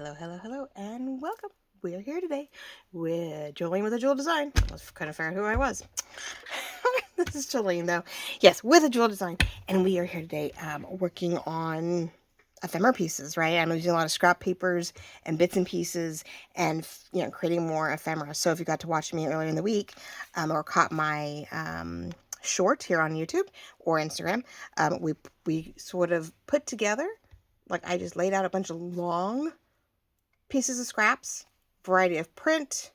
Hello, hello, hello, and welcome. We are here today with Jolene with a Jewel Design. I was kind of figured who I was. This is Jolene, though. Yes, with a Jewel Design, and we are here today working on ephemera pieces, right? I'm using a lot of scrap papers and bits and pieces, and creating more ephemera. So if you got to watch me earlier in the week, or caught my short here on YouTube or Instagram, we sort of put together, like I just laid out a bunch of long pieces of scraps, variety of print,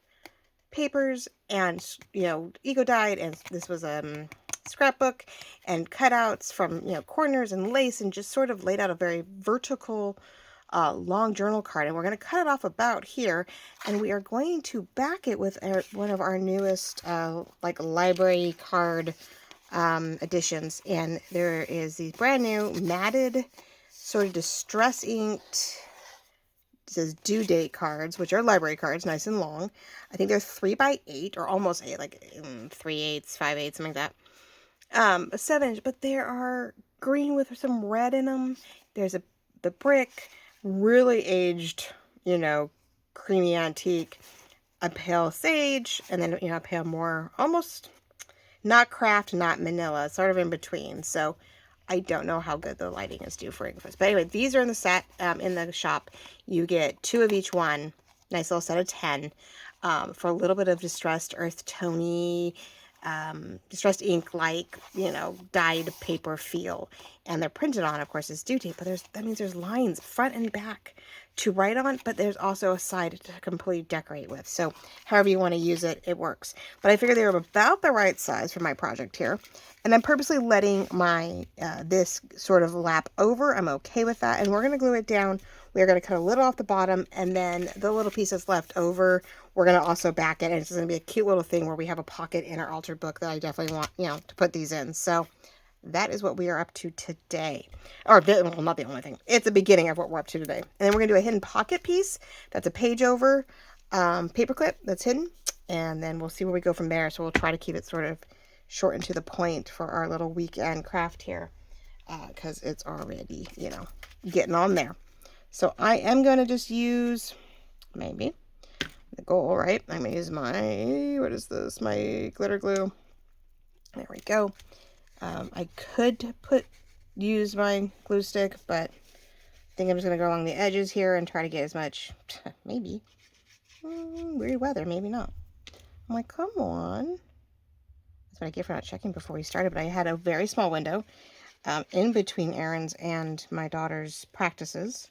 papers, and eco dyed, and this was a scrapbook, and cutouts from corners and lace, and just sort of laid out a very vertical long journal card. And we're going to cut it off about here, and we are going to back it with one of our newest like library card editions. And there is these brand new matted, sort of distress inked, it says due date cards, which are library cards, nice and long. I think they're 3x8 or almost 8, like 3/8, 5/8, something like that. A 7-inch, but there are green with some red in them. There's the brick, really aged, creamy antique, a pale sage, and then a pale more almost not craft, not manila, sort of in between. So I don't know how good the lighting is due for English. But anyway, these are in the set, in the shop. You get 2 of each one. Nice little set of 10 for a little bit of distressed earth tony, distressed ink, like, dyed paper feel. And they're printed on, of course, as due date. But that means there's lines front and back to write on, but there's also a side to completely decorate with. So however you want to use it, it works. But I figured they were about the right size for my project here. And I'm purposely letting my this sort of lap over. I'm okay with that. And we're going to glue it down. We're going to cut a little off the bottom, and then the little piece that's left over, we're going to also back it. And it's going to be a cute little thing where we have a pocket in our altered book that I definitely want, to put these in. So that is what we are up to today. Or, well, not the only thing. It's the beginning of what we're up to today. And then we're going to do a hidden pocket piece. That's a page over paperclip that's hidden. And then we'll see where we go from there. So we'll try to keep it sort of short and to the point for our little weekend craft here. Because it's already, getting on there. So I am going to just use, maybe, the goal, right? I'm going to use my, what is this? My glitter glue. There we go. I could use my glue stick, but I think I'm just going to go along the edges here and try to get as much, maybe. Weird weather, maybe not. I'm like, come on. That's what I get for not checking before we started, but I had a very small window in between errands and my daughter's practices.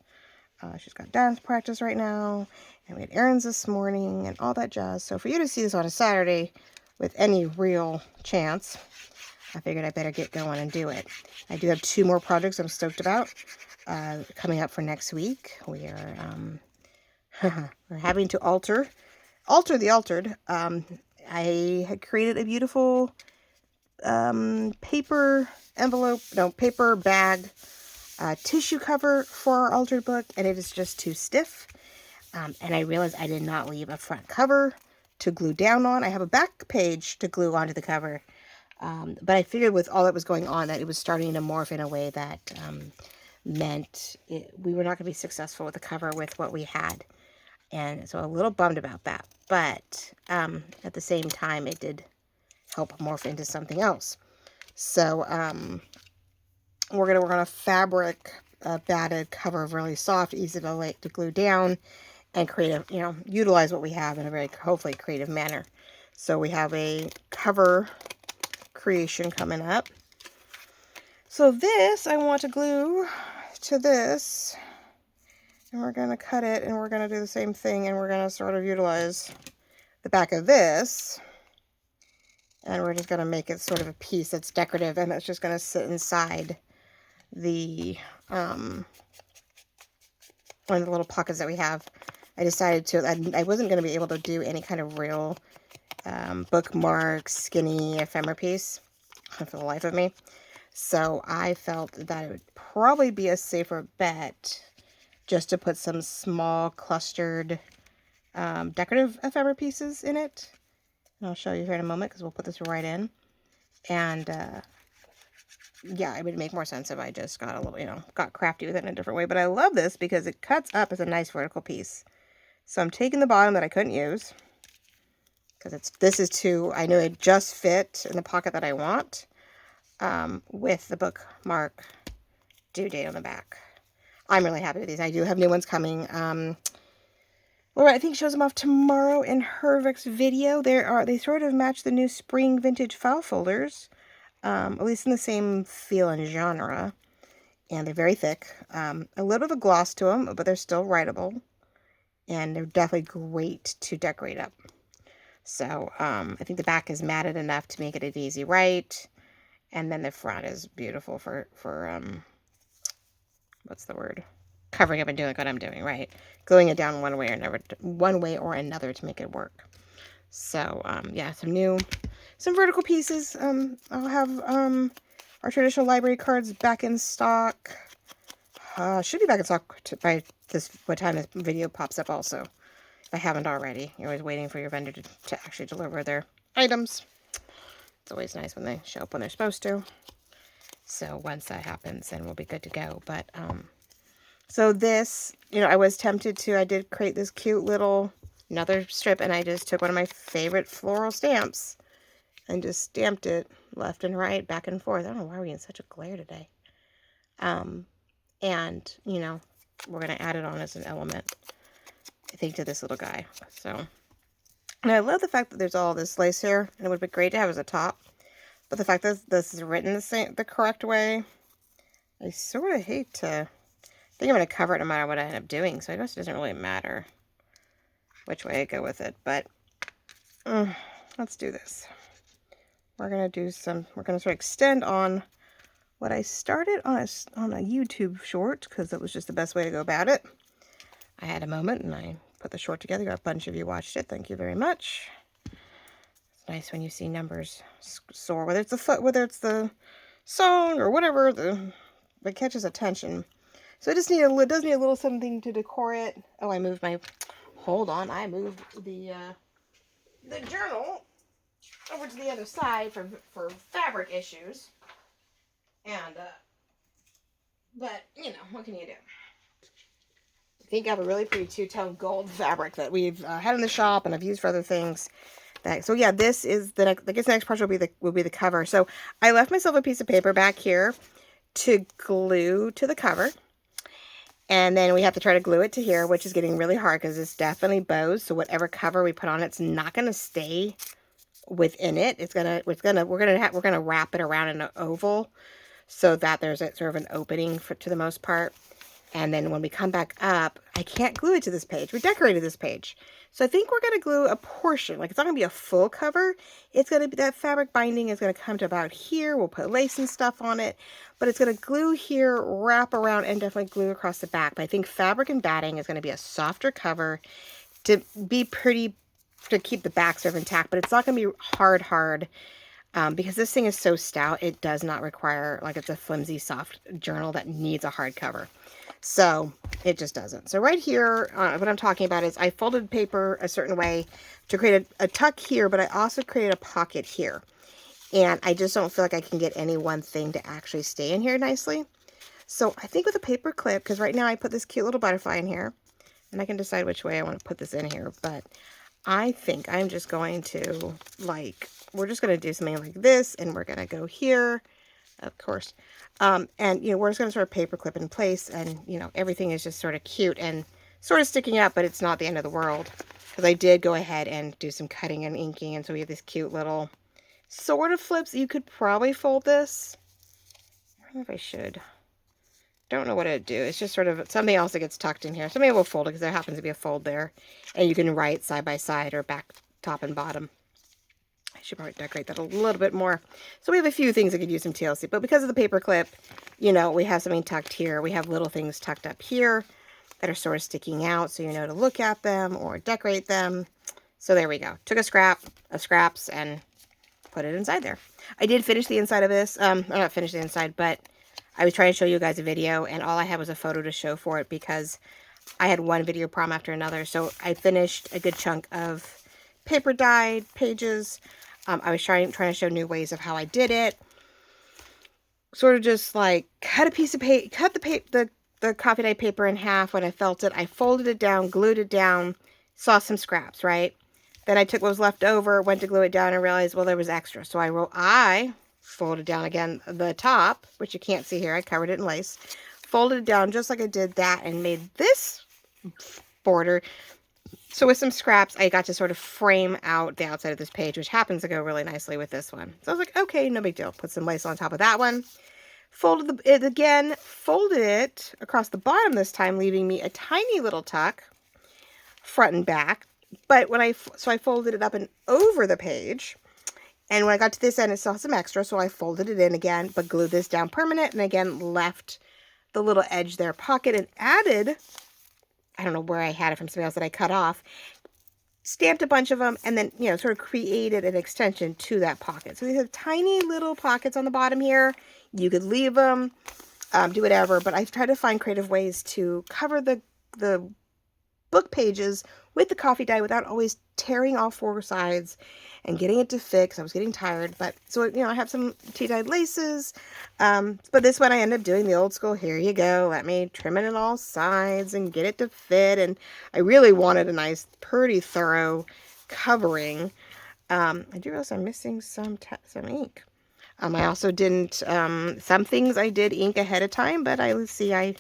She's got dance practice right now, and we had errands this morning and all that jazz. So for you to see this on a Saturday with any real chance, I figured I better get going and do it. I do have 2 more projects I'm stoked about coming up for next week. We are we're having to alter the altered. I had created a beautiful paper bag tissue cover for our altered book, and it is just too stiff. And I realized I did not leave a front cover to glue down on. I have a back page to glue onto the cover. But I figured with all that was going on that it was starting to morph in a way that meant we were not going to be successful with the cover with what we had. And so a little bummed about that. But at the same time, it did help morph into something else. So we're going to work on a fabric batted cover, really soft, easy to glue down, and create utilize what we have in a very, hopefully, creative manner. So we have a cover creation coming up. So this I want to glue to this, and we're going to cut it, and we're going to do the same thing, and we're going to sort of utilize the back of this, and we're just going to make it sort of a piece that's decorative, and it's just going to sit inside the one of the little pockets that we have. I decided I wasn't going to be able to do any kind of real bookmark skinny ephemera piece for the life of me. So I felt that it would probably be a safer bet just to put some small clustered decorative ephemera pieces in it. And I'll show you here in a moment because we'll put this right in. And yeah, it would make more sense if I just got a little, you know, got crafty with it in a different way. But I love this because it cuts up as a nice vertical piece. So I'm taking the bottom that I couldn't use, because this is too, I know it just fit in the pocket that I want, with the bookmark due date on the back. I'm really happy with these. I do have new ones coming. Laura, I think, shows them off tomorrow in her next video. They sort of match the new spring vintage file folders, at least in the same feel and genre. And they're very thick. A little bit of a gloss to them, but they're still writable. And they're definitely great to decorate up. So I think the back is matted enough to make it an easy write. And then the front is beautiful for what's the word? Covering up and doing what I'm doing, right? Gluing it down one way or another to make it work. So yeah, some vertical pieces. I'll have our traditional library cards back in stock. Should be back in stock by what time this video pops up also. If I haven't already. You're always waiting for your vendor to actually deliver their items. It's always nice when they show up when they're supposed to. So once that happens, then we'll be good to go. But so this, you know, I was tempted to, I did create this cute little, another strip, and I just took one of my favorite floral stamps and just stamped it left and right, back and forth. I don't know why we're in such a glare today. And, you know, we're going to add it on as an element, I think, to this little guy. So, and I love the fact that there's all this lace here, and it would be great to have as a top. But the fact that this is written the correct way, I sort of hate to, I think I'm going to cover it no matter what I end up doing, so I guess it doesn't really matter which way I go with it. But let's do this. We're going to sort of extend on what I started on a YouTube short, because it was just the best way to go about it. I had a moment and I put the short together. A bunch of you watched it. Thank you very much. It's nice when you see numbers soar, whether it's the song or whatever that catches attention. So it does need a little something to decor it. Oh, I moved the journal over to the other side for fabric issues. And, but, you know, what can you do? I think I have a really pretty two-tone gold fabric that we've had in the shop and I've used for other things. So yeah, this is I guess the next part will be the cover. So I left myself a piece of paper back here to glue to the cover. And then we have to try to glue it to here, which is getting really hard because it's definitely bows. So whatever cover we put on it's not going to stay within it. We're gonna wrap it around in an oval so that there's sort of an opening to the most part. And then when we come back up, I can't glue it to this page. We decorated this page. So I think we're going to glue a portion. Like, it's not going to be a full cover. It's going to be, that fabric binding is going to come to about here. We'll put lace and stuff on it. But it's going to glue here, wrap around, and definitely glue across the back. But I think fabric and batting is going to be a softer cover to be pretty, to keep the back sort of intact. But it's not going to be hard. Because this thing is so stout, it does not require, like, it's a flimsy, soft journal that needs a hard cover. So it just doesn't. So right here, what I'm talking about is I folded paper a certain way to create a tuck here, but I also created a pocket here. And I just don't feel like I can get any one thing to actually stay in here nicely. So I think with a paper clip, because right now I put this cute little butterfly in here, and I can decide which way I want to put this in here, but I think I'm just going to, like, we're just going to do something like this, and we're going to go here, of course. And, you know, we're just going to sort of paper clip in place, and, you know, everything is just sort of cute and sort of sticking up, but it's not the end of the world. Because I did go ahead and do some cutting and inking, and so we have this cute little sort of flips. You could probably fold this. I don't know if I should. Don't know what I'd do. It's just sort of something else that gets tucked in here. So maybe we'll fold it because there happens to be a fold there. And you can write side by side or back, top, and bottom. I should probably decorate that a little bit more. So we have a few things that could use some TLC. But because of the paper clip, you know, we have something tucked here. We have little things tucked up here that are sort of sticking out so you know to look at them or decorate them. So there we go. Took a scrap of scraps and put it inside there. I did finish the inside of this. Not finish the inside, but I was trying to show you guys a video and all I had was a photo to show for it because I had one video prom after another. So I finished a good chunk of paper dyed pages. I was trying to show new ways of how I did it. sort of just like cut a piece of paper, cut the coffee dye paper in half when I felt it. I folded it down, glued it down, saw some scraps, right? Then I took what was left over, went to glue it down, and realized, well, there was extra. So I folded down again the top, which you can't see here. I covered it in lace. Folded it down just like I did that and made this border. So with some scraps, I got to sort of frame out the outside of this page, which happens to go really nicely with this one. So I was like, okay, no big deal. Put some lace on top of that one. Folded it again, folded it across the bottom this time, leaving me a tiny little tuck, front and back. But when I folded it up and over the page, and when I got to this end, it saw some extra, so I folded it in again, but glued this down permanent, and again, left the little edge there pocket and added, I don't know where I had it from something else that I cut off, stamped a bunch of them, and then, you know, sort of created an extension to that pocket. So these have tiny little pockets on the bottom here. You could leave them, do whatever, but I've tried to find creative ways to cover the book pages with the coffee dye without always tearing all four sides and getting it to fit. I was getting tired, but so, you know, I have some tea-dyed laces, but this one I ended up doing the old school, here you go, let me trim it on all sides and get it to fit, and I really wanted a nice, pretty thorough covering. I do realize I'm missing some ink. I also didn't, some things I did ink ahead of time, but I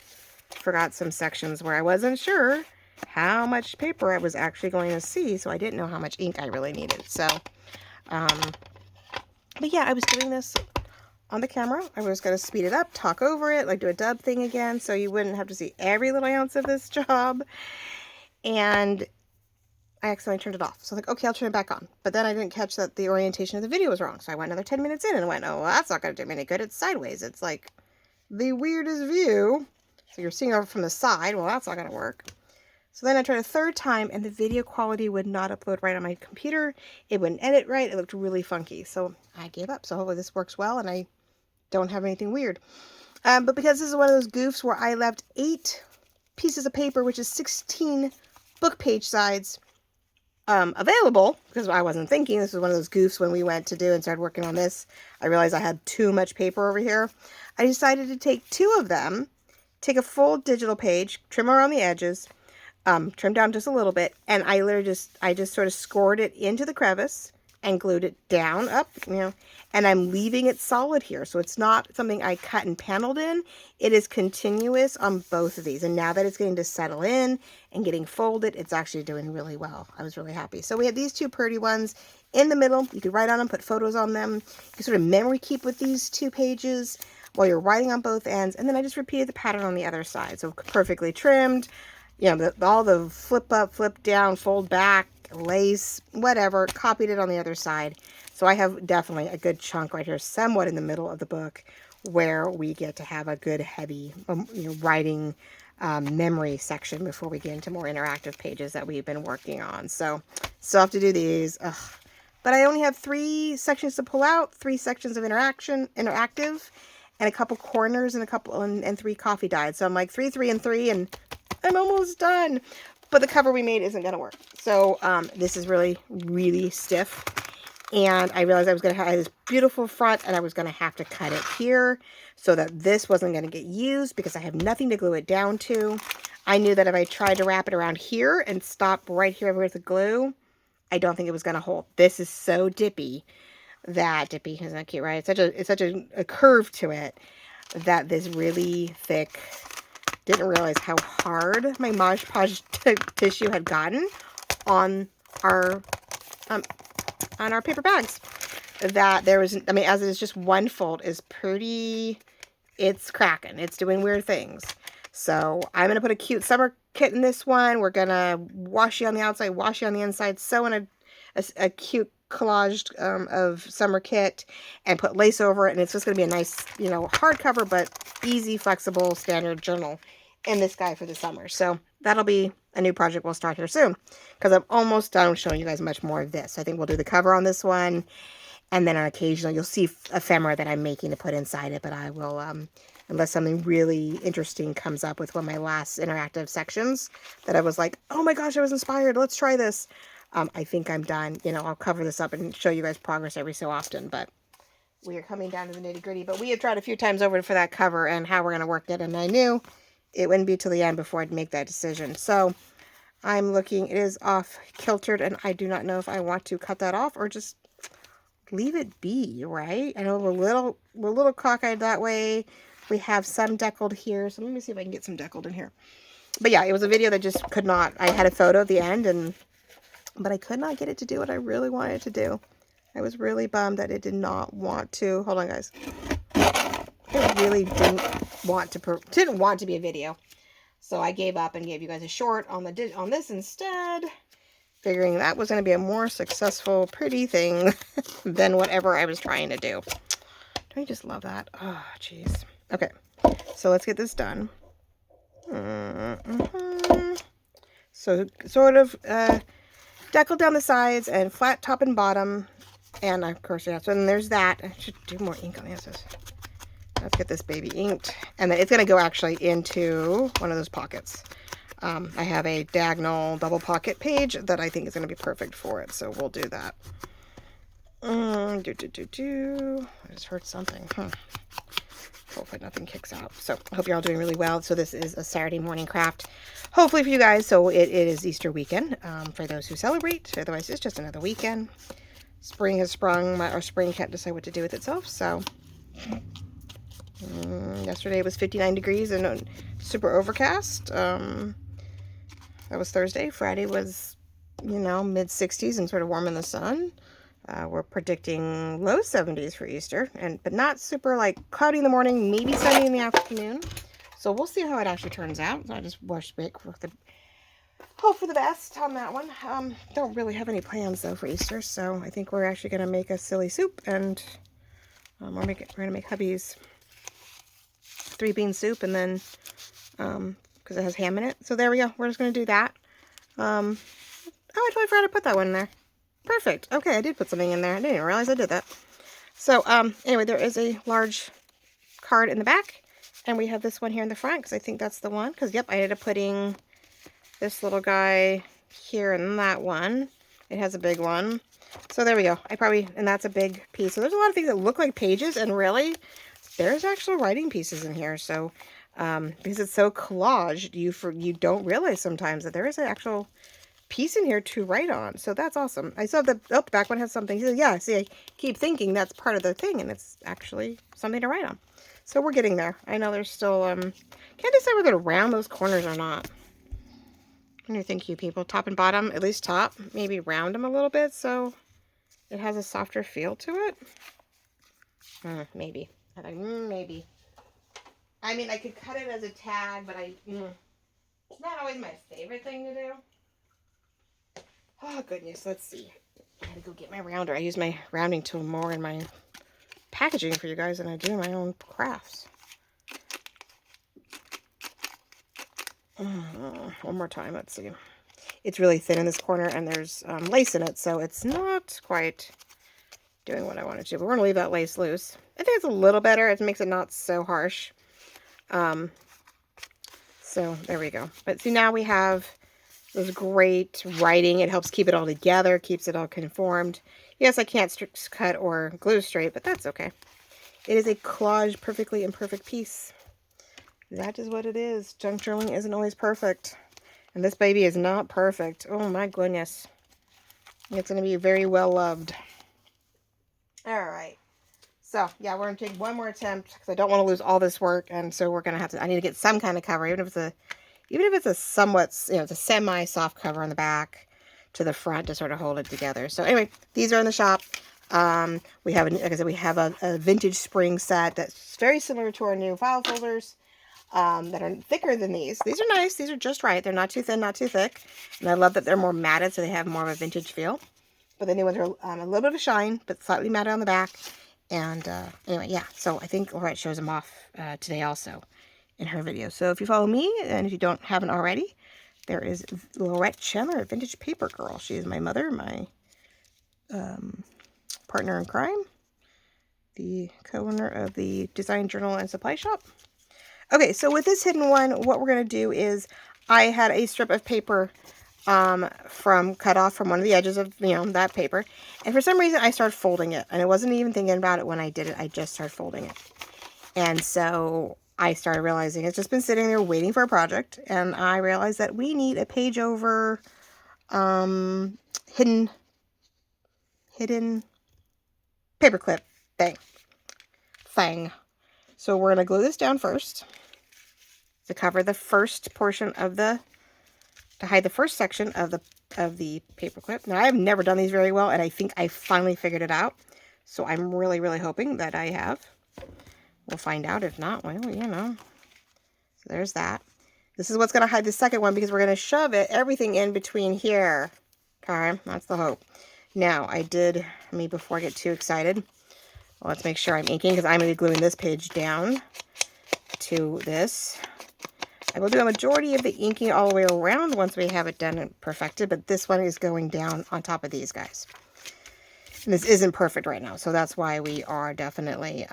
forgot some sections where I wasn't sure how much paper I was actually going to see, so I didn't know how much ink I really needed. So, but yeah, I was doing this on the camera. I was going to speed it up, talk over it, like do a dub thing again, so you wouldn't have to see every little ounce of this job. And I accidentally turned it off. So I was like, okay, I'll turn it back on. But then I didn't catch that the orientation of the video was wrong. So I went another 10 minutes in and went, oh, well, that's not going to do me any good. It's sideways. It's like the weirdest view. So you're seeing over from the side. Well, that's not going to work. So then I tried a third time and the video quality would not upload right on my computer. It wouldn't edit right. It looked really funky. So I gave up. So hopefully this works well and I don't have anything weird. But because this is one of those goofs where I left 8 pieces of paper, which is 16 book page sides, available, because I wasn't thinking, this was one of those goofs when we went to do and started working on this. I realized I had too much paper over here. I decided to take 2 of them, take a full digital page, trim around the edges, trim down just a little bit, and I just sort of scored it into the crevice and glued it down, up, you know, and I'm leaving it solid here. So it's not something I cut and paneled in. It is continuous on both of these. And now that it's getting to settle in and getting folded, it's actually doing really well. I was really happy. So we have these 2 pretty ones in the middle. You could write on them, put photos on them. You can sort of memory keep with these 2 pages while you're writing on both ends. And then I just repeated the pattern on the other side. So perfectly trimmed, you know, all the flip up, flip down, fold back, lace, whatever, copied it on the other side. So I have definitely a good chunk right here, somewhat in the middle of the book, where we get to have a good heavy you know, writing memory section before we get into more interactive pages that we've been working on. So still have to do these. Ugh. But I only have 3 sections to pull out, 3 sections of interactive, and a couple corners and and 3 coffee dyes. So I'm like 3, 3, and 3, and I'm almost done. But the cover we made isn't going to work. So this is really, really stiff. And I realized I was going to have this beautiful front and I was going to have to cut it here so that this wasn't going to get used because I have nothing to glue it down to. I knew that if I tried to wrap it around here and stop right here with the glue, I don't think it was going to hold. This is so dippy. Dippy isn't that cute, right? It's such a curve to it that this really thick, didn't realize how hard my Mod Podge tissue had gotten on our paper bags. That there was, I mean, as it is just one fold is pretty, it's cracking. It's doing weird things. So I'm going to put a cute summer kit in this one. We're going to washi on the outside, washi on the inside, sew in a cute collage of summer kit and put lace over it. And it's just going to be a nice, you know, hardcover, but easy, flexible, standard journal in this guy for the summer. So that'll be a new project we'll start here soon because I'm almost done showing you guys much more of this. I think we'll do the cover on this one. And then on occasional, you'll see ephemera that I'm making to put inside it. But I will, unless something really interesting comes up with one of my last interactive sections that I was like, oh my gosh, I was inspired. Let's try this. I think I'm done. You know, I'll cover this up and show you guys progress every so often. But we are coming down to the nitty gritty. But we have tried a few times over for that cover and how we're going to work it. And I knew it wouldn't be till the end before I'd make that decision. So I'm looking, it is off kiltered, and I do not know if I want to cut that off or just leave it be, right? I know we're a little cockeyed that way. We have some deckled here. So let me see if I can get some deckled in here. But yeah, it was a video that just could not, I had a photo at the end, but I could not get it to do what I really wanted it to do. I was really bummed that it did not want to, hold on guys. It really didn't want to be a video. So I gave up and gave you guys a short on this instead, figuring that was going to be a more successful, pretty thing than whatever I was trying to do. Don't you just love that? Oh, jeez. Okay, so let's get this done. So sort of deckle down the sides and flat top and bottom. And of course, yeah, so then there's that. I should do more ink on this. Let's get this baby inked. And then it's going to go actually into one of those pockets. I have a diagonal double pocket page that I think is going to be perfect for it. So we'll do that. I just heard something. Hopefully nothing kicks out. So I hope you're all doing really well. So this is a Saturday morning craft. Hopefully for you guys. So it is Easter weekend for those who celebrate. Otherwise, it's just another weekend. Spring has sprung. Our spring can't decide what to do with itself. So yesterday it was 59 degrees and super overcast. That was Thursday. Friday was, you know, mid 60s and sort of warm in the sun. We're predicting low 70s for Easter, but not super like cloudy in the morning, maybe sunny in the afternoon. So we'll see how it actually turns out. So I just hope for the best on that one. Don't really have any plans though for Easter, so I think we're actually gonna make a silly soup, and we're gonna make hubby's 3-bean soup, and then because it has ham in it. So there we go. We're just gonna do that. Oh, I totally forgot to put that one in there. Perfect. Okay, I did put something in there. I didn't even realize I did that. So anyway, there is a large card in the back, and we have this one here in the front because I think that's the one. Because yep, I ended up putting this little guy here and that one. It has a big one. So there we go. And that's a big piece. So there's a lot of things that look like pages, and really there's actual writing pieces in here. So because it's so collaged, you don't realize sometimes that there is an actual piece in here to write on. So that's awesome. I saw the back one has something. He said, yeah, see, I keep thinking that's part of the thing, and it's actually something to write on. So we're getting there. I know there's still can't decide whether to round those corners or not. What do you think, you people? Top and bottom, at least top. Maybe round them a little bit so it has a softer feel to it. Maybe. I think maybe. I mean, I could cut it as a tag, but it's not always my favorite thing to do. Oh, goodness. Let's see. I gotta go get my rounder. I use my rounding tool more in my packaging for you guys than I do my own crafts. One more time. Let's see. It's really thin in this corner, and there's lace in it, so it's not quite doing what I wanted to. But we're going to leave that lace loose. I think it's a little better. It makes it not so harsh. So there we go. But see, now we have this great writing. It helps keep it all together, keeps it all conformed. Yes, I can't cut or glue straight, but that's okay. It is a collage, perfectly imperfect piece. That is what it is. Junk journaling isn't always perfect. And this baby is not perfect. Oh my goodness. It's going to be very well loved. Alright. So, yeah, we're going to take one more attempt because I don't want to lose all this work. And so we're going to have to, I need to get some kind of cover, even if it's a somewhat, it's a semi-soft cover on the back to the front to sort of hold it together. So anyway, these are in the shop. We have, like I said, we have a vintage spring set that's very similar to our new file folders. That are thicker than these. These are nice. These are just right. They're not too thin, not too thick. And I love that they're more matted, so they have more of a vintage feel. But the new ones are a little bit of a shine, but slightly matted on the back. And anyway, yeah. So I think Lorette shows them off today also in her video. So if you follow me, and if you haven't already, there is Lorette Chandler, Vintage Paper Girl. She is my mother, my partner in crime, the co-owner of the Design Journal and Supply Shop. Okay, so with this hidden one, what we're going to do is I had a strip of paper from cut off from one of the edges of, that paper. And for some reason, I started folding it. And I wasn't even thinking about it when I did it. I just started folding it. And so I started realizing it's just been sitting there waiting for a project. And I realized that we need a page over hidden paperclip thing. So we're going to glue this down first to cover the first portion of to hide the first section of the paperclip. Now, I have never done these very well, and I think I finally figured it out. So I'm really, really hoping that I have. We'll find out. If not, well, So there's that. This is what's going to hide the second one, because we're going to shove everything in between here. Okay, that's the hope. Now, before I get too excited, let's make sure I'm inking, because I'm going to be gluing this page down to this. I will do a majority of the inking all the way around once we have it done and perfected, but this one is going down on top of these guys. And this isn't perfect right now, so that's why we are definitely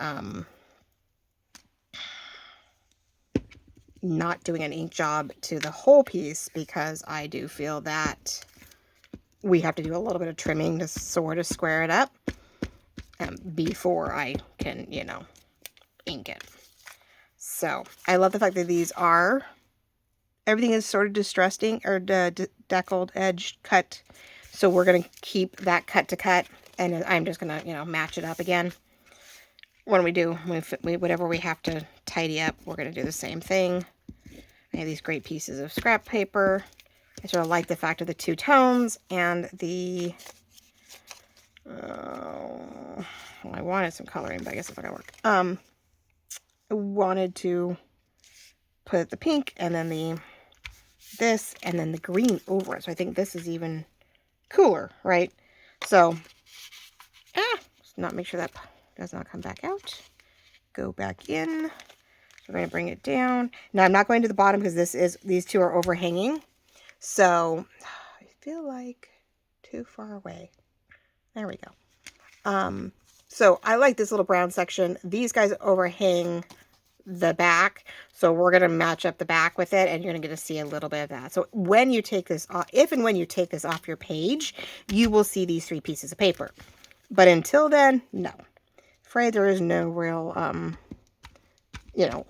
not doing an ink job to the whole piece, because I do feel that we have to do a little bit of trimming to sort of square it up before I can, ink it. So I love the fact that everything is sort of distressed ink, or deckled edge cut. So we're going to keep that cut to cut, and I'm just going to, match it up again. When we do, whatever we have to tidy up, we're going to do the same thing. I have these great pieces of scrap paper. I sort of like the fact of the two tones and the, well, I wanted some coloring, but I guess it's not going to work. I wanted to put the pink and then this and then the green over it. So I think this is even cooler, right? So, let's not make sure that does not come back out. Go back in. So we're going to bring it down. Now I'm not going to the bottom, because these two are overhanging. So I feel like too far away. There we go. So I like this little brown section. These guys overhang the back, so we're going to match up the back with it, and you're going to get to see a little bit of that. So when you take this off, if and when you take this off your page, you will see these 3 pieces of paper. But until then, no. Afraid there is no real,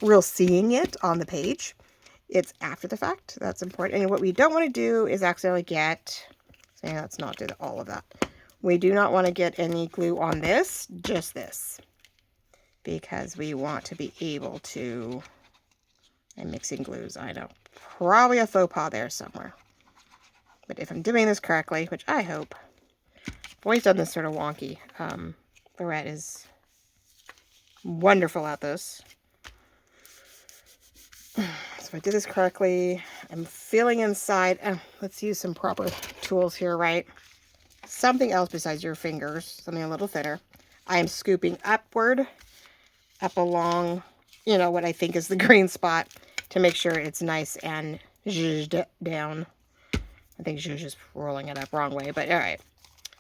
real seeing it on the page. It's after the fact. That's important. And what we don't want to do is accidentally let's not do all of that. We do not want to get any glue on this, just this, because we want to be able to, I'm mixing glues, I know, probably a faux pas there somewhere. But if I'm doing this correctly, which I hope, I've always done this sort of wonky. Lorette is wonderful at this. So if I did this correctly, I'm feeling inside. Let's use some proper tools here, right? Something else besides your fingers, something a little thinner. I am scooping upward, up along, what I think is the green spot, to make sure it's nice and zhuzhed down. I think zhuzh is rolling it up wrong way, but all right.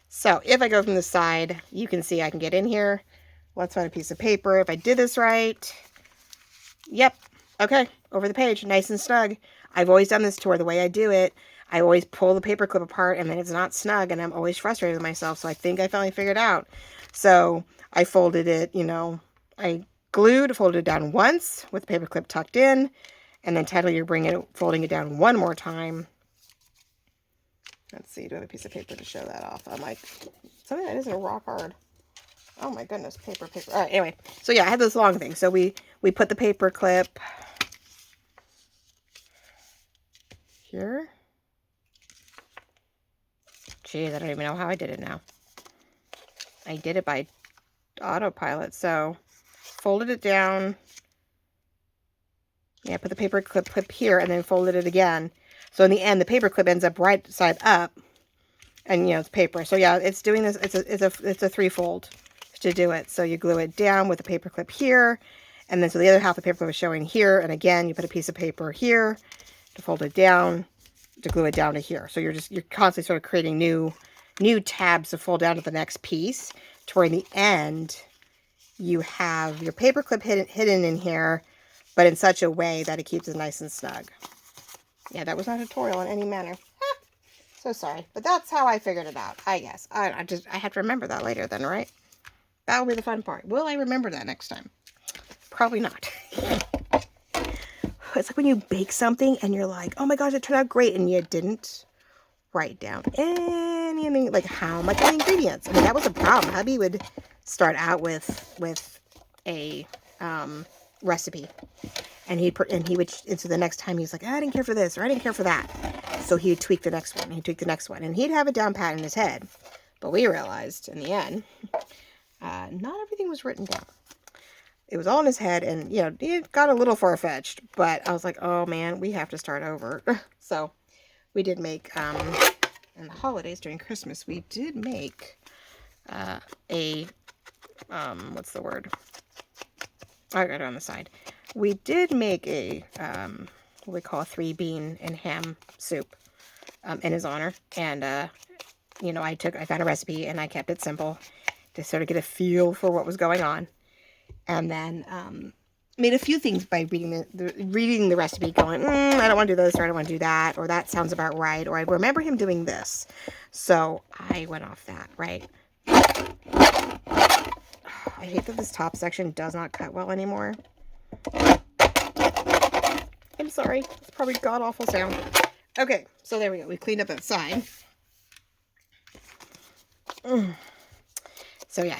So if I go from the side, you can see I can get in here. Let's find a piece of paper. If I did this right, yep, okay, over the page, nice and snug. I've always done this to where the way I do it, I always pull the paper clip apart, and then it's not snug, and I'm always frustrated with myself. So I think I finally figured it out. So I folded it, I folded it down once with the paper clip tucked in, and then technically you're folding it down one more time. Let's see, do I have a piece of paper to show that off? I'm like, something that isn't rock hard. Oh my goodness, paper. All right, anyway. So yeah, I had this long thing. So we put the paper clip here. Geez, I don't even know how I did it now. I did it by autopilot. So folded it down. Yeah, put the paper clip here and then folded it again. So in the end, the paper clip ends up right side up, and it's paper. So yeah, it's doing this. It's a threefold to do it. So you glue it down with the paper clip here, and then so the other half of the paper clip is showing here, and again you put a piece of paper here to fold it down, to glue it down to here. So you're constantly sort of creating new tabs to fold down to the next piece, to where in the end you have your paper clip hidden in here, but in such a way that it keeps it nice and snug. Yeah, that was not a tutorial in any manner. So sorry, but that's how I figured it out, I guess. I have to remember that later then, right? That will be the fun part. Will I remember that next time? Probably not. It's like when you bake something and you're like, oh my gosh, it turned out great, and you didn't write down anything, like how much of the ingredients. I mean, that was a problem. Hubby would start out with a recipe, and he would, and so the next time he's like, I didn't care for this, or I didn't care for that. So he'd tweak the next one, and he'd have it down pat in his head. But we realized in the end, not everything was written down. It was all in his head, and, you know, it got a little far-fetched, but I was like, oh man, we have to start over. So we did make, in the holidays during Christmas, we did make what's the word? I got it on the side. We did make a, what we call a 3-bean and ham soup in his honor. And, you know, I found a recipe and I kept it simple to sort of get a feel for what was going on. And then made a few things by reading the recipe, going, I don't want to do this, or I don't want to do that, or that sounds about right, or I remember him doing this. So I went off that, right? I hate that this top section does not cut well anymore. I'm sorry. It's probably god-awful sound. Okay, so there we go. We cleaned up that side. So yeah,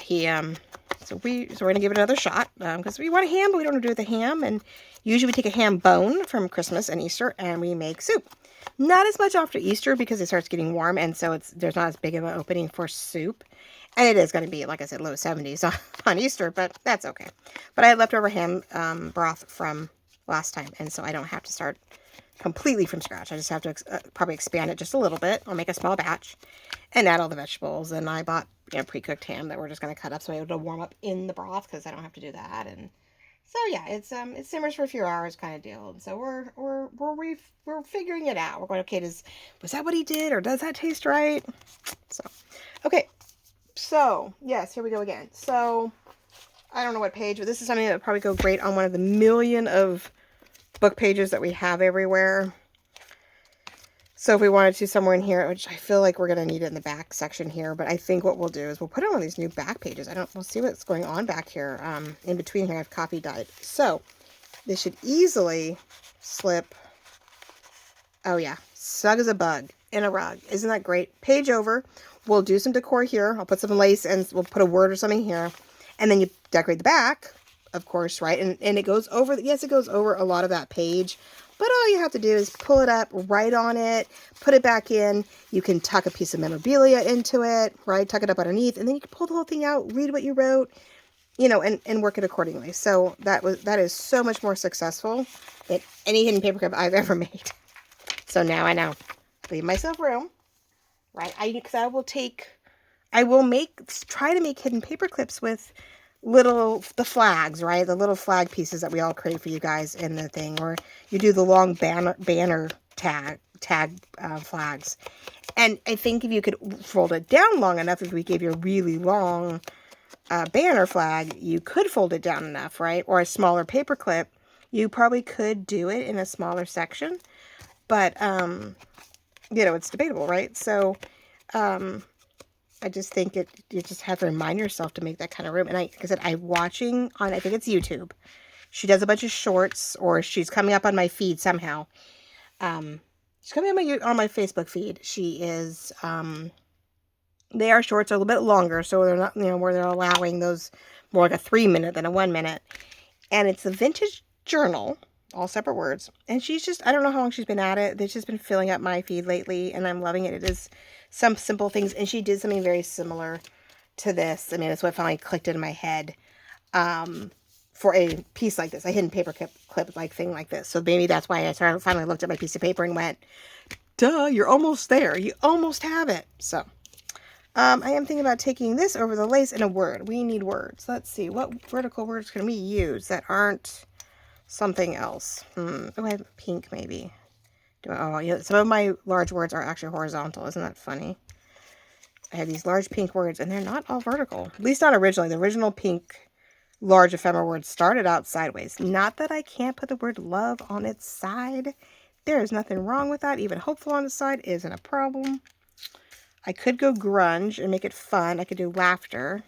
so we're going to give it another shot, because we want a ham, but we don't want to do it with a ham. And usually we take a ham bone from Christmas and Easter, and we make soup. Not as much after Easter, because it starts getting warm, and so there's not as big of an opening for soup. And it is going to be, like I said, low 70s on Easter, but that's okay. But I had leftover ham broth from last time, and so I don't have to start completely from scratch. I just have to probably expand it just a little bit. I'll make a small batch and add all the vegetables. And I bought, you know, pre-cooked ham that we're just going to cut up so I'm able to warm up in the broth, because I don't have to do that. And so yeah, it simmers for a few hours kind of deal. And so we're figuring it out. We're going, okay, was that what he did, or does that taste right? So okay, so yes, here we go again. So I don't know what page, but this is something that would probably go great on one of the million of book pages that we have everywhere. So if we wanted to somewhere in here, which I feel like we're going to need it in the back section here, but I think what we'll do is we'll put on one of these new back pages. We'll see what's going on back here. In between here, I have copy dyed. So this should easily slip. Oh yeah, snug as a bug in a rug. Isn't that great? Page over. We'll do some decor here. I'll put some lace and we'll put a word or something here. And then you decorate the back, of course, right? And it goes over, yes, it goes over a lot of that page. But all you have to do is pull it up, write on it, put it back in. You can tuck a piece of memorabilia into it, right? Tuck it up underneath. And then you can pull the whole thing out, read what you wrote, you know, and work it accordingly. So that is so much more successful than any hidden paperclip I've ever made. So now I know. Leave myself room, right? Because I will try to make hidden paperclips with the flags, right? The little flag pieces that we all create for you guys in the thing, or you do the long banner tag flags. And I think if you could fold it down long enough, if we gave you a really long banner flag, you could fold it down enough, right? Or a smaller paperclip, you probably could do it in a smaller section. But, you know, it's debatable, right? So, I just think you just have to remind yourself to make that kind of room. And like I said, I'm watching on, I think it's YouTube. She does a bunch of shorts, or she's coming up on my feed somehow. She's coming on my Facebook feed. She is, they are shorts, a little bit longer, so they're not, you know, where they're allowing those more like a 3-minute than a 1-minute. And it's a vintage journal, all separate words. And she's just, I don't know how long she's been at it. It's just been filling up my feed lately, and I'm loving it. It is some simple things, and she did something very similar to this. I mean, that's what finally clicked in my head for a piece like this, a hidden paper clip like thing like this. So maybe that's why I finally looked at my piece of paper and went, duh, you're almost there. You almost have it. So I am thinking about taking this over the lace in a word. We need words. Let's see. What vertical words can we use that aren't something else? Oh, I have pink maybe. Oh, yeah, some of my large words are actually horizontal. Isn't that funny? I have these large pink words, and they're not all vertical. At least not originally. The original pink large ephemera words started out sideways. Not that I can't put the word love on its side. There is nothing wrong with that. Even hopeful on the side isn't a problem. I could go grunge and make it fun. I could do laughter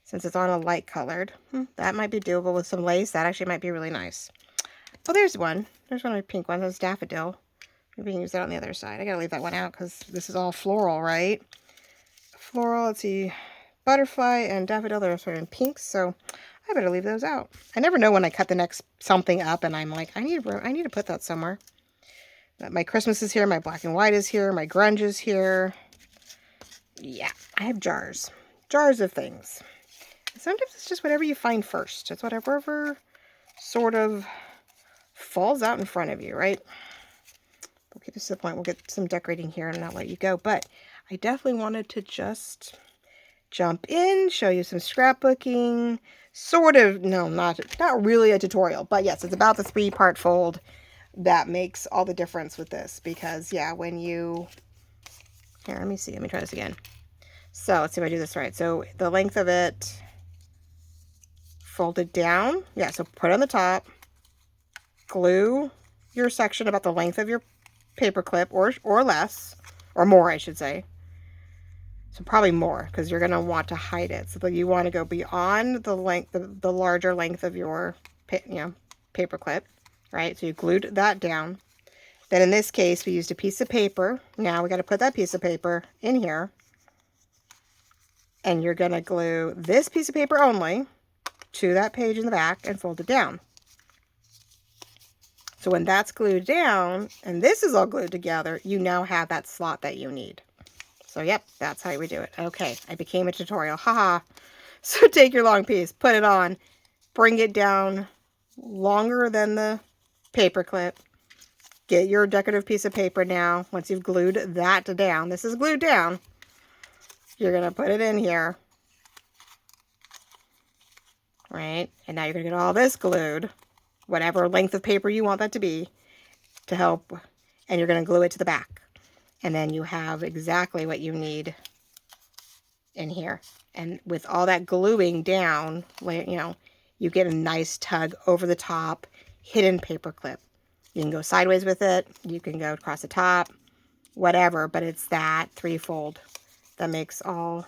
since it's on a light colored. That might be doable with some lace. That actually might be really nice. Oh, there's one. There's one of my pink ones. That's daffodil. Maybe we can use that on the other side. I gotta leave that one out because this is all floral, right? Floral, let's see. Butterfly and daffodil, they're sort of in pinks, so I better leave those out. I never know when I cut the next something up and I'm like, I need to put that somewhere. My Christmas is here, my black and white is here, my grunge is here. Yeah, I have jars. Jars of things. Sometimes it's just whatever you find first. It's whatever sort of falls out in front of you, right? We'll get this to the point. We'll get some decorating here and I'll let you go. But I definitely wanted to just jump in, show you some scrapbooking. Sort of, no, not really a tutorial. But yes, it's about the 3-part fold that makes all the difference with this. Because, yeah, when you... Here, let me see. Let me try this again. So, let's see if I do this right. So, the length of it folded down. Yeah, so put it on the top. Glue your section about the length of your paper clip or less. Or more, I should say. So, probably more because you're going to want to hide it. So, that you want to go beyond the length, the larger length of your paper clip. Right? So, you glued that down. Then in this case, we used a piece of paper. Now we got to put that piece of paper in here. And you're going to glue this piece of paper only to that page in the back and fold it down. So when that's glued down and this is all glued together, you now have that slot that you need. So yep, that's how we do it. Okay, I became a tutorial. Haha. So take your long piece, put it on, bring it down longer than the paper clip. Get your decorative piece of paper now. Once you've glued that down, this is glued down, you're going to put it in here. Right? And now you're going to get all this glued, whatever length of paper you want that to be, to help. And you're going to glue it to the back. And then you have exactly what you need in here. And with all that gluing down, you get a nice tug over the top, hidden paper clip. You can go sideways with it. You can go across the top, whatever. But it's that 3-fold that makes all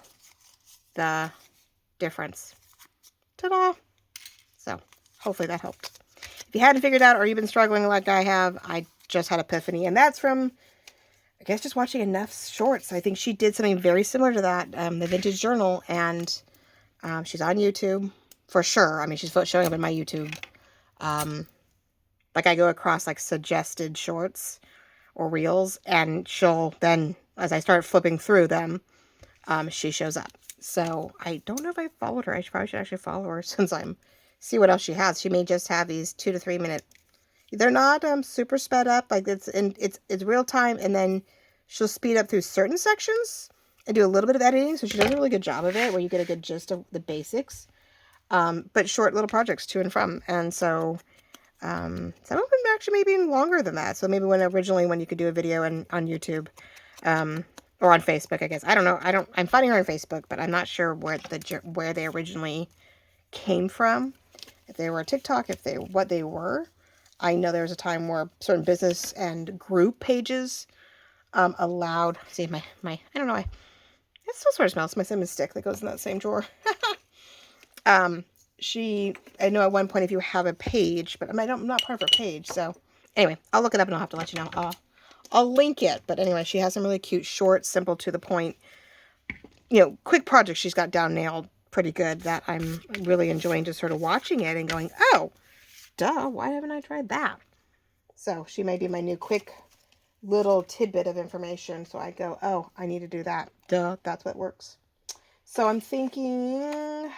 the difference. Ta-da! So, hopefully that helped. If you hadn't figured out or you've been struggling like I have, I just had epiphany. And that's from, I guess, just watching enough shorts. I think she did something very similar to that, the Vintage Journal. And she's on YouTube for sure. I mean, she's showing up in my YouTube. Like I go across like suggested shorts or reels, and she'll then, as I start flipping through them, she shows up. So I don't know if I followed her. I probably should actually follow her since see what else she has. She may just have these 2 to 3 minute. They're not super sped up. Like it's real time, and then she'll speed up through certain sections and do a little bit of editing. So she does a really good job of it, where you get a good gist of the basics. But short little projects to and from, and so. Some of them actually maybe even longer than that. So maybe when you could do a video on YouTube, or on Facebook, I guess. I don't know. I'm finding her on Facebook, but I'm not sure where they originally came from. If they were TikTok, what they were. I know there was a time where certain business and group pages, allowed, see I don't know. It still sort of smells. My cinnamon stick that goes in that same drawer. I know at one point if you have a page, but I'm not part of her page, so anyway, I'll look it up and I'll have to let you know. I'll link it, but anyway, she has some really cute, short, simple, to the point, quick projects she's got down nailed pretty good that I'm really enjoying just sort of watching it and going, oh, duh, why haven't I tried that? So she may be my new quick little tidbit of information, so I go, oh, I need to do that. Duh, that's what works. So I'm thinking, is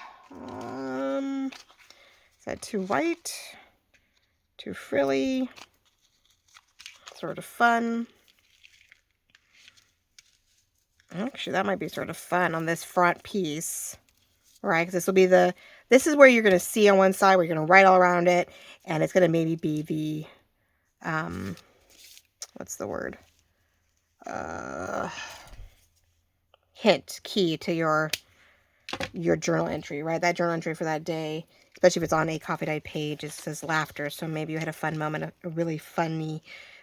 that too white? Too frilly? Sort of fun? Actually, that might be sort of fun on this front piece, right? Because this is where you're going to see on one side, where you're going to write all around it, and it's going to maybe be the, what's the word? Key to your journal entry, right? That journal entry for that day, especially if it's on a coffee dyed page, it says laughter. So maybe you had a fun moment, a really funny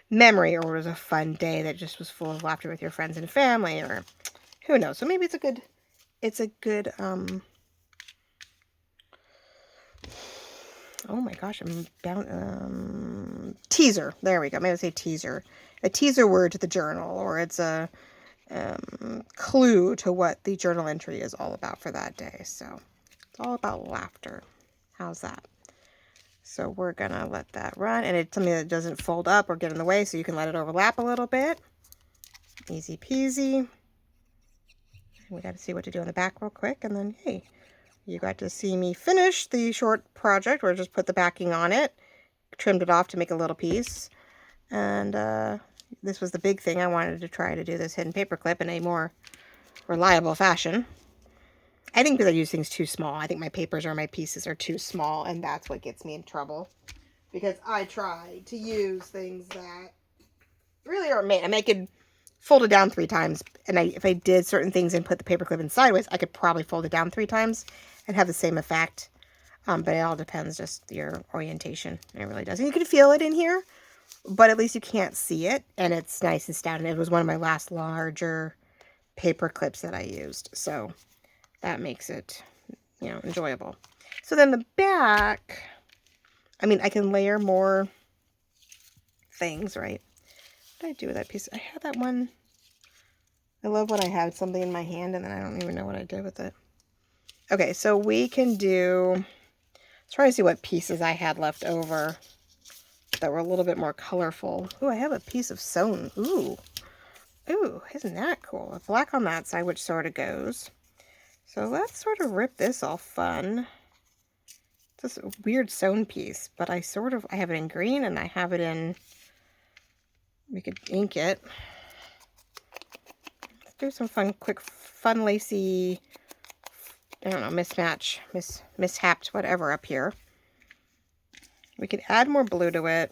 memory, or it was a fun day that just was full of laughter with your friends and family, or who knows. So maybe it's a good, oh my gosh, I'm bound, teaser. There we go. Maybe I'll say teaser. A teaser word to the journal, or it's a clue to what the journal entry is all about for that day. So it's all about laughter. How's that? So we're going to let that run. And it's something that doesn't fold up or get in the way, so you can let it overlap a little bit. Easy peasy. We got to see what to do on the back real quick. And then, hey, you got to see me finish the short project where I just put the backing on it. Trimmed it off to make a little piece. And this was the big thing. I wanted to try to do this hidden paperclip in a more reliable fashion. I think because I use things too small. I think my papers or my pieces are too small, and that's what gets me in trouble. Because I try to use things that really are made. I mean, I could fold it down 3 times, and if I did certain things and put the paperclip in sideways, I could probably fold it down 3 times and have the same effect. But it all depends just your orientation. It really does. And you can feel it in here, but at least you can't see it, and it's nice and stout. And it was one of my last larger paper clips that I used, so that makes it, you know, enjoyable. So then the back, I mean, I can layer more things, right? What did I do with that piece? I had that one. I love when I have something in my hand and then I don't even know what I did with it. Okay, so we can do, let's try to see what pieces I had left over that were a little bit more colorful. Ooh, I have a piece of sewn. Ooh, isn't that cool? A black on that side, which sort of goes. So let's sort of rip this all fun. It's this weird sewn piece, but I have it in green and I have it in, we could ink it. Let's do some fun lacy, I don't know, mishapped, whatever up here. We could add more blue to it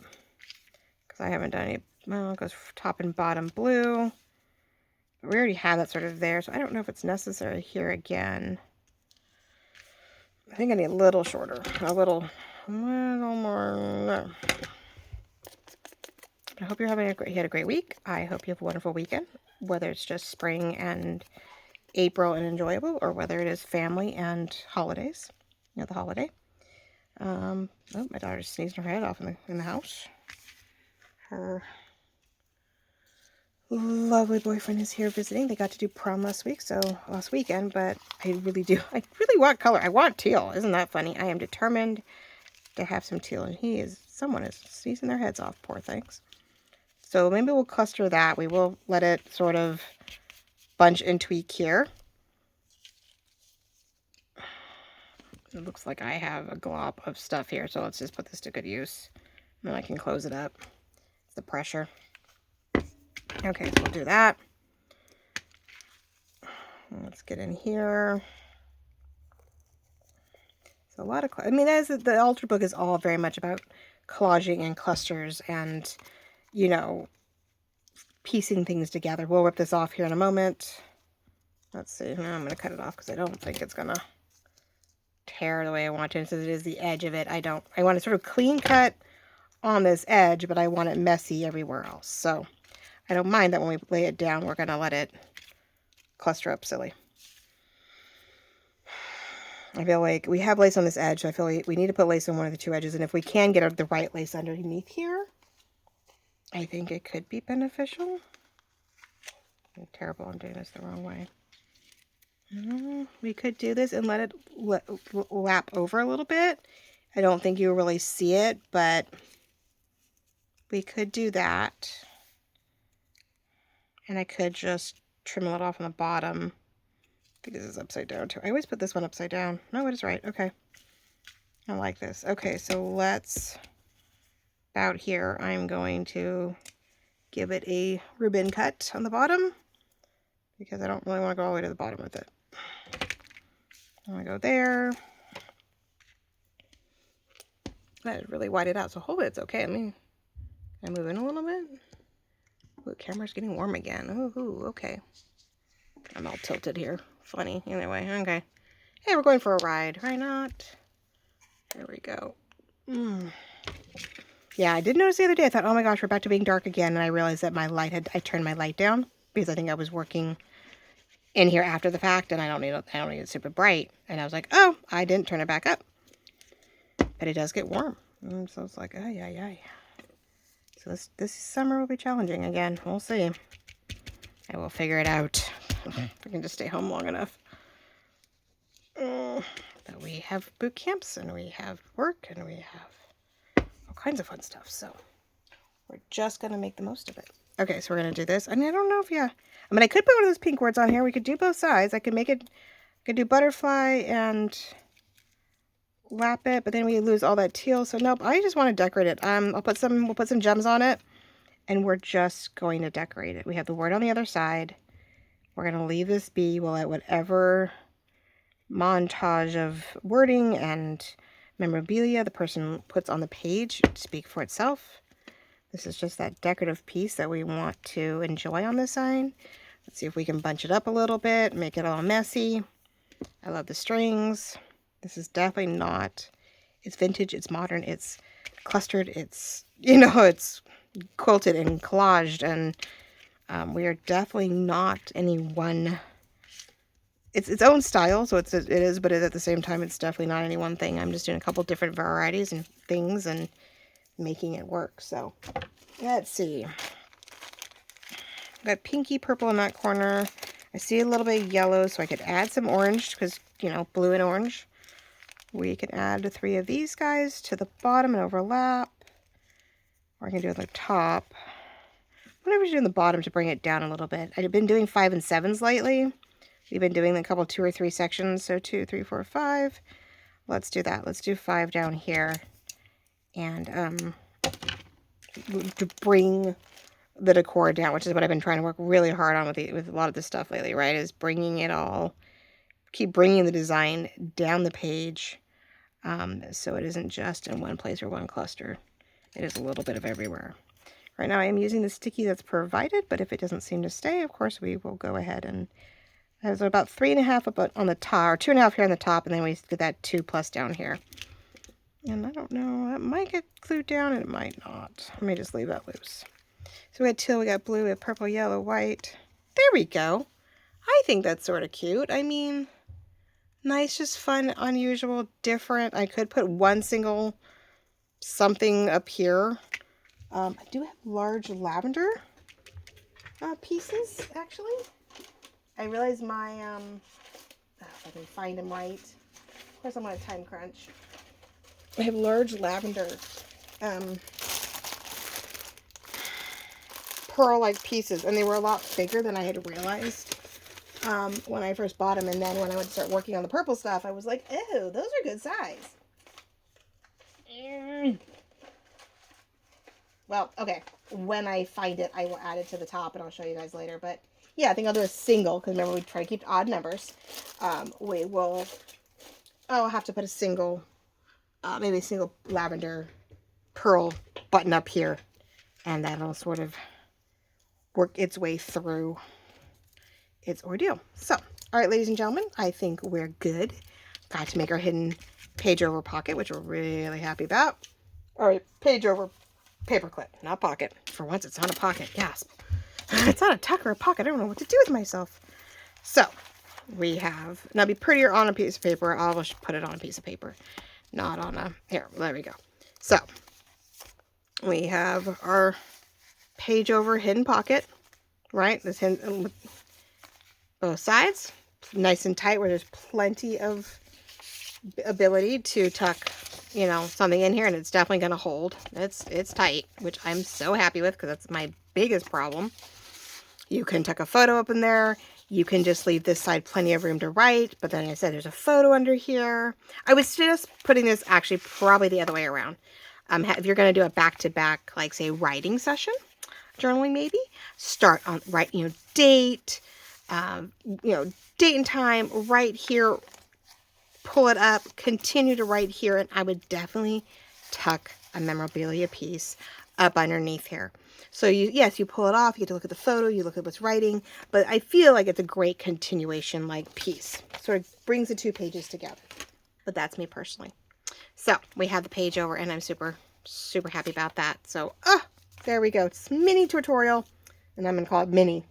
because I haven't done any, well, it goes top and bottom blue. But we already have that sort of there, so I don't know if it's necessary here again. I think I need a little shorter, a little more. No. I hope you had a great week. I hope you have a wonderful weekend, whether it's just spring and April and enjoyable, or whether it is family and holidays. You know, the holiday. Oh, my daughter's sneezing her head off in the house. Her lovely boyfriend is here visiting. They got to do prom last weekend, but I really want color. I want teal. Isn't that funny? I am determined to have some teal, and someone is sneezing their heads off, poor things. So maybe we'll cluster that. We will let it sort of bunch and tweak here. It looks like I have a glob of stuff here, so let's just put this to good use. And then I can close it up. It's the pressure. Okay, so we'll do that. Let's get in here. So a lot of, I mean, the altar book is all very much about collaging and clusters and, you know, piecing things together. We'll rip this off here in a moment. Let's see. Now I'm going to cut it off because I don't think it's going to tear the way I want to. Since it is the edge of it, I want to sort of clean cut on this edge, but I want it messy everywhere else. So I don't mind that when we lay it down, we're going to let it cluster up silly. I feel like we have lace on this edge, so I feel like we need to put lace on one of the 2 edges, and if we can get the right lace underneath here, I think it could be beneficial. I'm terrible, I'm doing this the wrong way. We could do this and let it lap over a little bit. I don't think you'll really see it, but we could do that. And I could just trim a little off on the bottom. I think this is upside down too. I always put this one upside down. No, it is right. Okay. I like this. Okay, so let's, about here, I'm going to give it a ribbon cut on the bottom because I don't really want to go all the way to the bottom with it. I'm going to go there. That really wide it out, so hopefully it's okay. I mean, can I move in a little bit? Ooh, the camera's getting warm again. Ooh, okay. I'm all tilted here. Funny. Anyway, okay. Hey, we're going for a ride. Why not? There we go. Yeah, I did notice the other day, I thought, oh my gosh, we're back to being dark again. And I realized that I turned my light down because I think I was working in here after the fact and I don't need it super bright. And I was like, oh, I didn't turn it back up. But it does get warm. And so it's like, ay, ay, ay. So this summer will be challenging again. We'll see. I will figure it out. If I can just stay home long enough. But we have boot camps and we have work and we have all kinds of fun stuff. So we're just going to make the most of it. Okay, so we're going to do this. I mean, I don't know if, I mean, I could put one of those pink words on here. We could do both sides. I could do butterfly and wrap it, but then we lose all that teal. So nope, I just want to decorate it. We'll put some gems on it and we're just going to decorate it. We have the word on the other side. We're going to leave this be. We'll let whatever montage of wording and memorabilia the person puts on the page speak for itself. This is just that decorative piece that we want to enjoy on this sign. Let's see if we can bunch it up a little bit, make it all messy. I love the strings. This is definitely not, it's vintage, it's modern, it's clustered, it's, it's quilted and collaged, and we are definitely not any one, it's its own style, so it is, but at the same time, it's definitely not any one thing. I'm just doing a couple different varieties and things and making it work. So let's see. Got pinky purple in that corner. I see a little bit of yellow, so I could add some orange because, blue and orange. We can add 3 of these guys to the bottom and overlap. Or I can do it on the top. Whatever you do in the bottom to bring it down a little bit. I've been doing 5 and 7s lately. We've been doing a couple 2 or 3 sections. So 2, 3, 4, 5. Let's do that. Let's do 5 down here. And to bring the decor down, which is what I've been trying to work really hard on with a lot of this stuff lately, right? Is bringing it all, keep bringing the design down the page, so it isn't just in one place or one cluster. It is a little bit of everywhere. Right now I am using the sticky that's provided, but if it doesn't seem to stay, of course we will go ahead and there's about 3.5 up on the top, or 2.5 here on the top, and then we get that 2+ down here. And I don't know, that might get glued down and it might not. Let me just leave that loose. So we had teal, we got blue, we have purple, yellow, white. There we go. I think that's sort of cute. I mean, nice, just fun, unusual, different. I could put one single something up here. I do have large lavender pieces, actually. I realize my, if I can find them right. Of course, I'm on a time crunch. I have large lavender pearl-like pieces, and they were a lot bigger than I had realized when I first bought them. And then when I went to start working on the purple stuff, I was like, oh, those are good size. Well, okay, when I find it, I will add it to the top, and I'll show you guys later. But yeah, I think I'll do a single, because remember, we try to keep odd numbers. I'll have to put a single, maybe a single lavender pearl button up here, and that'll sort of work its way through its ordeal. So, all right, ladies and gentlemen, I think we're good. Got to make our hidden page over pocket, which we're really happy about. All right, page over paperclip, not pocket. For once, it's not a pocket. Gasp. It's not a tuck or a pocket. I don't know what to do with myself. So, we have, now it'd be prettier on a piece of paper. I'll just put it on a piece of paper, not on a, here, there we go. So, we have our page over hidden pocket, right? This hidden, both sides, nice and tight, where there's plenty of ability to tuck, something in here, and it's definitely going to hold. It's tight, which I'm so happy with, because that's my biggest problem. You can tuck a photo up in there. You can just leave this side plenty of room to write, but then like I said, there's a photo under here. I was just putting this actually probably the other way around. If you're going to do a back-to-back, like say writing session, journaling maybe, start on date, date and time right here, pull it up, continue to write here, and I would definitely tuck a memorabilia piece up underneath here. So you pull it off, you get to look at the photo, you look at what's writing, but I feel like it's a great continuation like piece. Sort of brings the 2 pages together. But that's me personally. So we have the page over, and I'm super, super happy about that. So, there we go. It's mini tutorial, and I'm going to call it mini.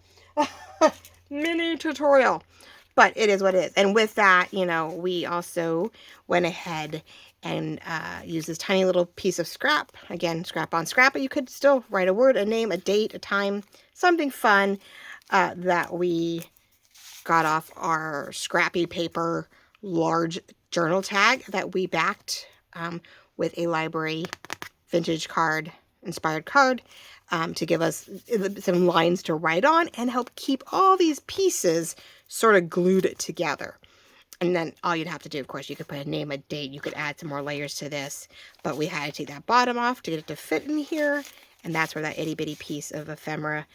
Mini tutorial. But it is what it is. And with that, you know, we also went ahead and used this tiny little piece of scrap. Again, scrap on scrap, but you could still write a word, a name, a date, a time, something fun that we got off our scrappy paper large journal tag that we backed with a library vintage card, inspired card, to give us some lines to write on and help keep all these pieces sort of glued together. And then all you'd have to do, of course, you could put a name, a date, you could add some more layers to this, but we had to take that bottom off to get it to fit in here, and that's where that itty bitty piece of ephemera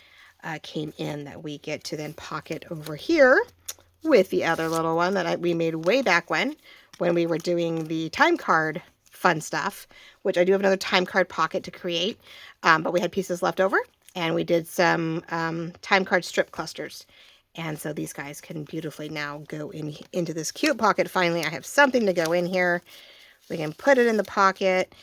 came in that we get to then pocket over here with the other little one that we made way back when we were doing the time card fun stuff, which I do have another time card pocket to create, but we had pieces left over, and we did some time card strip clusters. And so these guys can beautifully now go into this cute pocket. Finally, I have something to go in here. We can put it in the pocket.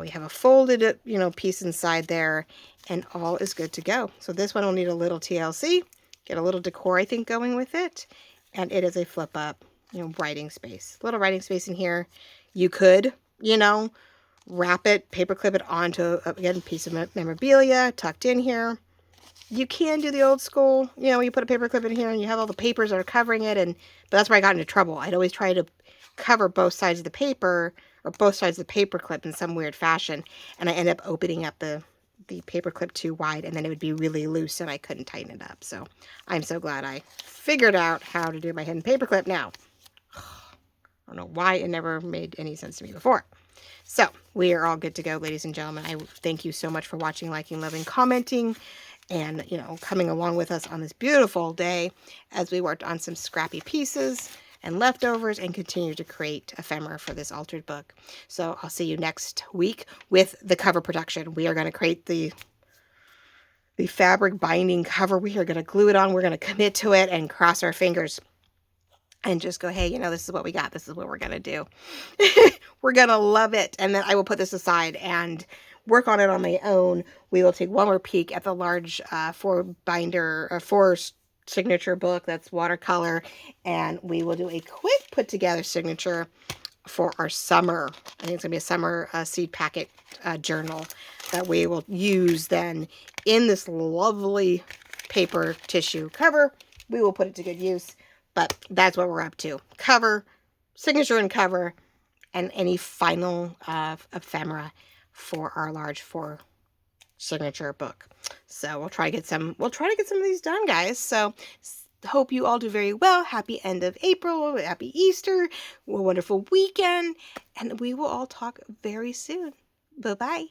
We have a folded, you know, piece inside there, and all is good to go. So this one will need a little TLC, get a little decor, I think, going with it. And it is a flip up, you know, writing space. Little writing space in here. You could, you know, wrap it, paperclip it onto, again, a piece of memorabilia tucked in here. You can do the old school, you know, you put a paper clip in here and you have all the papers that are covering it, but that's where I got into trouble. I'd always try to cover both sides of the paper, or both sides of the paper clip in some weird fashion, and I end up opening up the paper clip too wide, and then it would be really loose and I couldn't tighten it up. So I'm so glad I figured out how to do my hidden paper clip now. I don't know why it never made any sense to me before. So we are all good to go, ladies and gentlemen. I thank you so much for watching, liking, loving, commenting, and, you know, coming along with us on this beautiful day as we worked on some scrappy pieces and leftovers and continue to create ephemera for this altered book. So I'll see you next week with the cover production. We are going to create the fabric binding cover. We are going to glue it on. We're going to commit to it and cross our fingers and just go, hey, you know, this is what we got. This is what we're going to do. We're going to love it. And then I will put this aside and work on it on my own. We will take one more peek at the large 4 signature book that's watercolor, and we will do a quick put together signature for our summer. I think it's gonna be a summer seed packet journal that we will use then in this lovely paper tissue cover. We will put it to good use, but that's what we're up to. Cover, signature and cover, and any final ephemera for our large 4 signature book. So we'll try to get some of these done, guys. So hope you all do very well. Happy end of April, happy Easter, a wonderful weekend, and we will all talk very soon. Bye-bye.